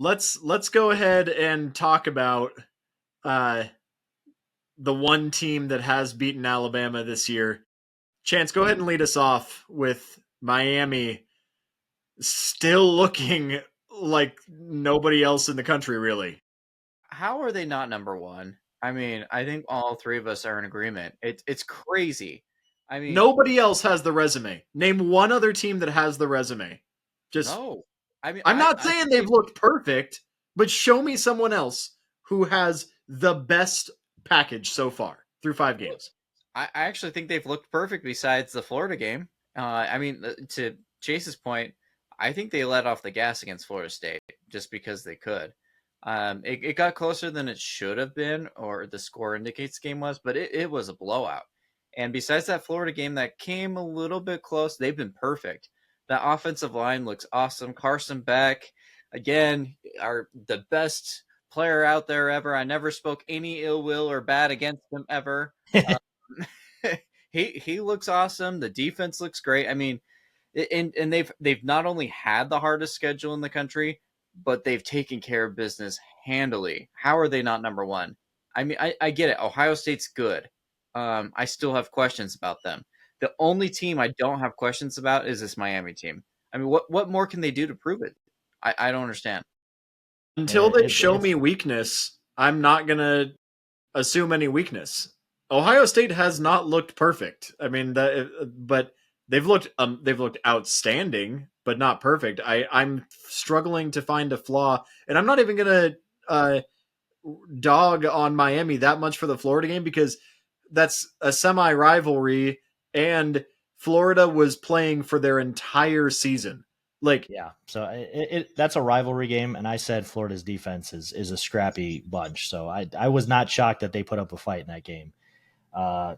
let's go ahead and talk about uh, the one team that has beaten Alabama this year. Chance, go ahead and lead us off with Miami still looking like nobody else in the country, really. How are they not number one? I mean, I think all three of us are in agreement. It's crazy. I mean, Nobody else has the resume. Name one other team that has the resume. Just, no. I mean, I'm not I saying think they've looked perfect, but show me someone else who has the best package so far through 5 games. I actually think they've looked perfect besides the Florida game. I mean, to Chase's point, I think they let off the gas against Florida State just because they could. It got closer than it should have been, or the score indicates the game was, but it was a blowout. And besides that Florida game that came a little bit close, they've been perfect. That offensive line looks awesome. Carson Beck, again, are the best player out there ever. I never spoke any ill will or bad against him ever. He looks awesome. The defense looks great. I mean, and they've not only had the hardest schedule in the country, but they've taken care of business handily. How are they not number one? I mean, I get it. Ohio State's good. I still have questions about them. The only team I don't have questions about is this Miami team. I mean, what more can they do to prove it? I don't understand. Until they show me weakness, I'm not going to assume any weakness. Ohio State has not looked perfect. I mean, but they've looked outstanding, but not perfect. I'm struggling to find a flaw, and I'm not even gonna dog on Miami that much for the Florida game because that's a semi rivalry, and Florida was playing for their entire season. So that's a rivalry game, and I said Florida's defense is a scrappy bunch. So I was not shocked that they put up a fight in that game. I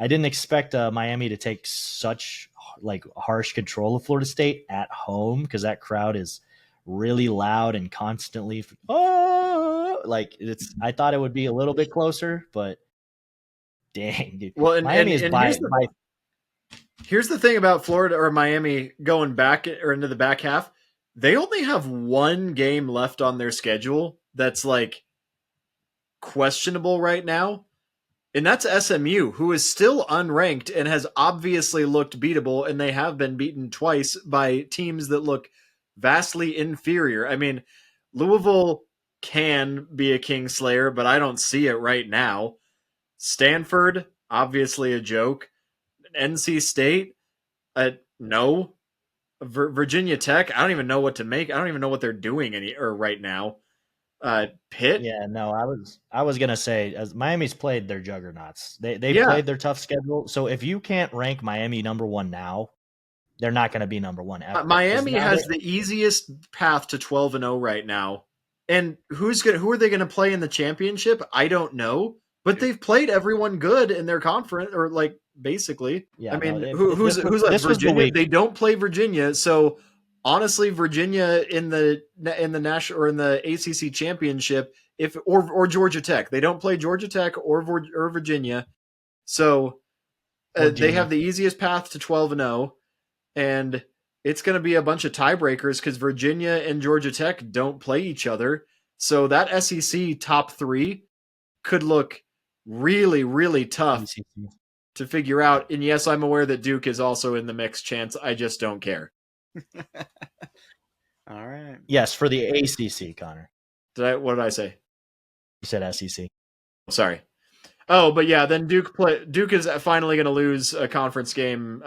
didn't expect Miami to take such harsh control of Florida State at home because that crowd is really loud and constantly I thought it would be a little bit closer, but dang, dude. Well, Miami is by here's the thing about Florida or Miami going back or into the back half. They only have one game left on their schedule that's questionable right now. And that's SMU, who is still unranked and has obviously looked beatable, and they have been beaten twice by teams that look vastly inferior. I mean, Louisville can be a Kingslayer, but I don't see it right now. Stanford, obviously a joke. NC State, no. Virginia Tech, I don't even know what to make. I don't even know what they're doing right now. Pitt. Yeah, no, I was gonna say as Miami's played their juggernauts. They played their tough schedule. So if you can't rank Miami number one now, they're not going to be number one ever. Miami has the easiest path to 12-0 right now. And who are they going to play in the championship? I don't know. But they've played everyone good in their conference, or basically. Yeah, I mean, who's left? Virginia. They don't play Virginia, so honestly, Virginia in the national or in the ACC championship, or Georgia Tech, they don't play Georgia Tech or Virginia, so they have the easiest path to 12-0, and it's going to be a bunch of tiebreakers because Virginia and Georgia Tech don't play each other. So that SEC top 3 could look really, really tough to figure out. And yes, I'm aware that Duke is also in the mix, Chance. I just don't care. All right. Yes, for the ACC, Connor. What did I say? You said SEC. Sorry. Oh, but yeah, then Duke is finally going to lose a conference game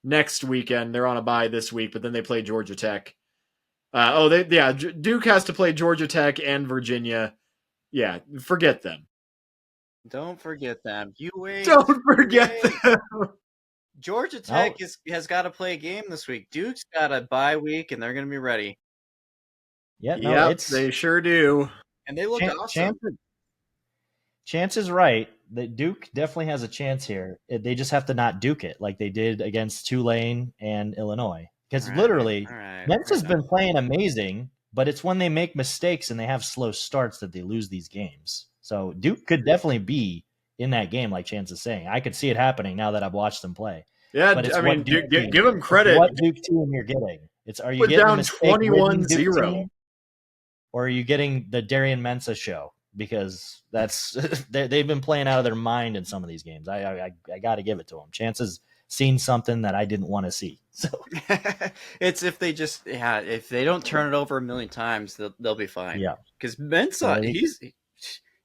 next weekend. They're on a bye this week, but then they play Georgia Tech. Duke has to play Georgia Tech and Virginia. Yeah, forget them. Don't forget them. You wait. Don't forget them. Georgia Tech has got to play a game this week. Duke's got a bye week, and they're going to be ready. Yeah, they sure do. And they look awesome. Chance is right. The Duke definitely has a chance here. They just have to not Duke it like they did against Tulane and Illinois. Because literally, Memphis has been playing amazing, but it's when they make mistakes and they have slow starts that they lose these games. So Duke could definitely be in that game, like Chance is saying. I could see it happening now that I've watched them play. Yeah, I mean, give them credit. What Duke team you're getting? Are you put getting down 21-0? or are you getting the Darian Mensah show? Because that's they've been playing out of their mind in some of these games. I got to give it to them. Chance's seen something that I didn't want to see. So it's if they don't turn it over a million times, they'll be fine. Yeah, because Mensah,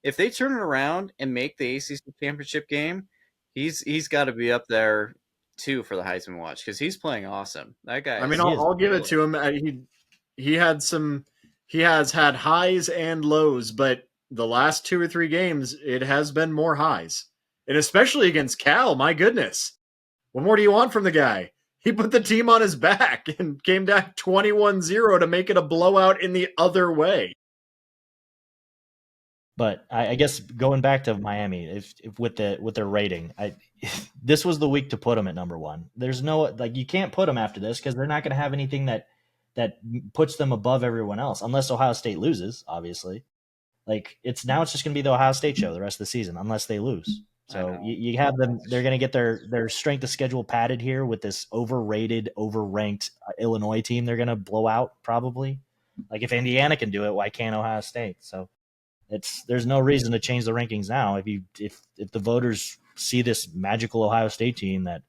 if they turn it around and make the ACC championship game, he's got to be up there too for the Heisman watch because he's playing awesome. That guy. I mean, I'll give it to him. He has had highs and lows, but the last 2 or 3 games, it has been more highs, and especially against Cal. My goodness, what more do you want from the guy? He put the team on his back and came down 21-0 to make it a blowout in the other way. But I guess going back to Miami, if with their rating, this was the week to put them at number 1. There's no you can't put them after this because they're not going to have anything that puts them above everyone else unless Ohio State loses. Obviously, it's just going to be the Ohio State show the rest of the season unless they lose. So you have them. They're going to get their strength of schedule padded here with this overrated, overranked Illinois team. They're going to blow out probably. If Indiana can do it, why can't Ohio State? So. There's no reason to change the rankings now. If the voters see this magical Ohio State team that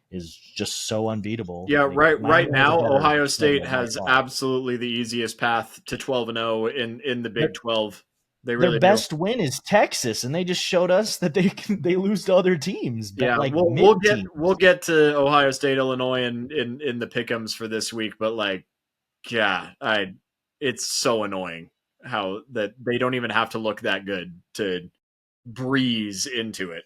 is just so unbeatable. Yeah, right now Ohio State has absolutely the easiest path to 12-0 in the Big 12. Their best win is Texas, and they just showed us that they lose to other teams. Yeah, we'll get to Ohio State, Illinois, in the pick'ems for this week, but it's so annoying how that they don't even have to look that good to breeze into it.